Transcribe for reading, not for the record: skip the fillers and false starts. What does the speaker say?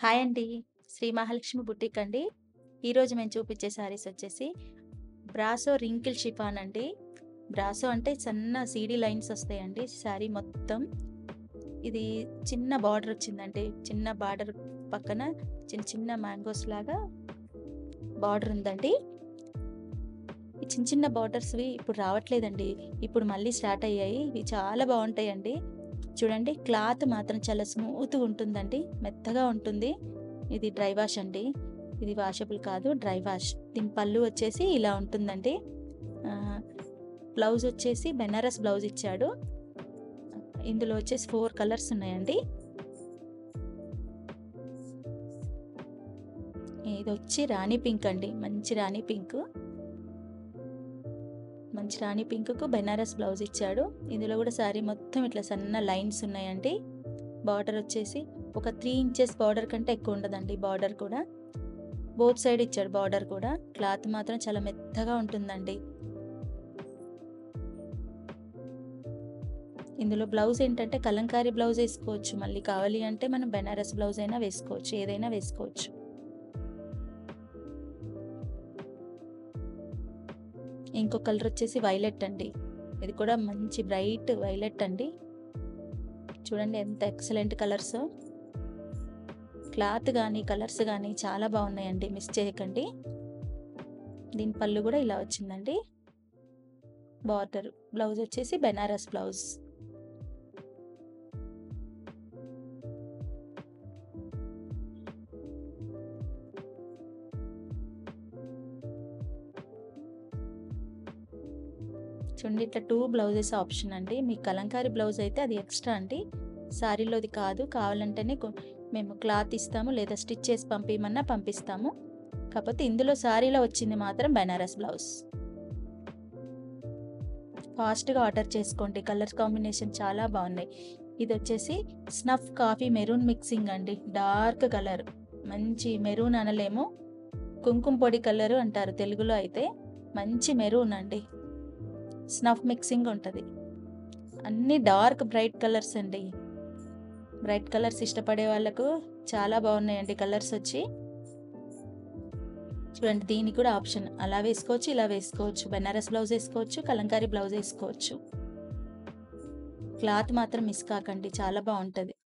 Hi అండి. Shri Mahalakshmi boutique అండి. ఈరోజు మేము చూపించే శారీస్ వచ్చేసి బ్రాసో రింకిల్ షిఫాన్ అండి. బ్రాసో అంటే సన్న సీడీ లైన్స్ వస్తాయండి శారీ మొత్తం. ఇది చిన్న బార్డర్ వచ్చిందండి. చిన్న బార్డర్ పక్కన చిన్న చిన్న మ్యాంగోస్ లాగా బార్డర్ ఉందండి. ఈ చిన్న చిన్న బార్డర్స్వి ఇప్పుడు రావట్లేదండి. ఇప్పుడు మళ్ళీ స్టార్ట్ అయ్యాయి. ఇవి చాలా బాగుంటాయండి. చూడండి, క్లాత్ మాత్రం చాలా స్మూత్గా ఉంటుందండి, మెత్తగా ఉంటుంది. ఇది డ్రై వాష్ అండి. ఇది వాషబుల్ కాదు, డ్రై వాష్. దీని పళ్ళు వచ్చేసి ఇలా ఉంటుందండి. బ్లౌజ్ వచ్చేసి బెనారస్ బ్లౌజ్ ఇచ్చాడు. ఇందులో వచ్చేసి 4 కలర్స్ ఉన్నాయండి. ఇది వచ్చి రాణి పింక్ అండి, మంచి రాణి పింక్. మంచి రాణి పింక్కు బెనారస్ బ్లౌజ్ ఇచ్చాడు. ఇందులో కూడా శారీ మొత్తం ఇట్లా సన్న లైన్స్ ఉన్నాయండి. బార్డర్ వచ్చేసి ఒక 3 ఇంచెస్ బార్డర్ కంటే ఎక్కువ ఉండదండి. బార్డర్ కూడా బోత్ సైడ్ ఇచ్చాడు. బార్డర్ కూడా క్లాత్ మాత్రం చాలా మెత్తగా ఉంటుందండి. ఇందులో బ్లౌజ్ ఏంటంటే కలంకారీ బ్లౌజ్ వేసుకోవచ్చు. మళ్ళీ కావాలి అంటే మనం బెనారస్ బ్లౌజ్ అయినా వేసుకోవచ్చు, ఏదైనా వేసుకోవచ్చు. ఇంకో కలర్ వచ్చేసి వైలెట్ అండి. ఇది కూడా మంచి బ్రైట్ వైలెట్ అండి. చూడండి ఎంత ఎక్సలెంట్ కలర్స్. క్లాత్ కానీ కలర్స్ కానీ చాలా బాగున్నాయండి, మిస్ చేయకండి. దీని పళ్ళు కూడా ఇలా వచ్చిందండి. బార్డర్ బ్లౌజ్ వచ్చేసి బెనారస్ బ్లౌజ్. చూడండి, ఇట్లా 2 బ్లౌజెస్ ఆప్షన్ అండి. మీ కలంకారీ బ్లౌజ్ అయితే అది ఎక్స్ట్రా అండి, శారీలోది కాదు. కావాలంటేనే మేము క్లాత్ ఇస్తాము, లేదా స్టిచ్ చేసి పంపించమన్నా పంపిస్తాము. కాకపోతే ఇందులో శారీలో వచ్చింది మాత్రం బెనారస్ బ్లౌజ్. ఫాస్ట్గా ఆర్డర్ చేసుకోండి, కలర్ కాంబినేషన్ చాలా బాగున్నాయి. ఇది వచ్చేసి స్నఫ్ కాఫీ మెరూన్ మిక్సింగ్ అండి. డార్క్ కలర్, మంచి మెరూన్ అనలేము, కుంకుమ పొడి కలరు అంటారు తెలుగులో అయితే. మంచి మెరూన్ అండి, స్నఫ్ మిక్సింగ్ ఉంటుంది. అన్ని డార్క్ బ్రైట్ కలర్స్ అండి. బ్రైట్ కలర్స్ ఇష్టపడే వాళ్ళకు చాలా బాగున్నాయండి కలర్స్ వచ్చి. చూడండి, దీనికి కూడా ఆప్షన్ అలా వేసుకోవచ్చు, ఇలా వేసుకోవచ్చు. బెనారస్ బ్లౌజ్ వేసుకోవచ్చు, కలంకారీ బ్లౌజ్ వేసుకోవచ్చు. క్లాత్ మాత్రం మిస్ కాకండి, చాలా బాగుంటుంది.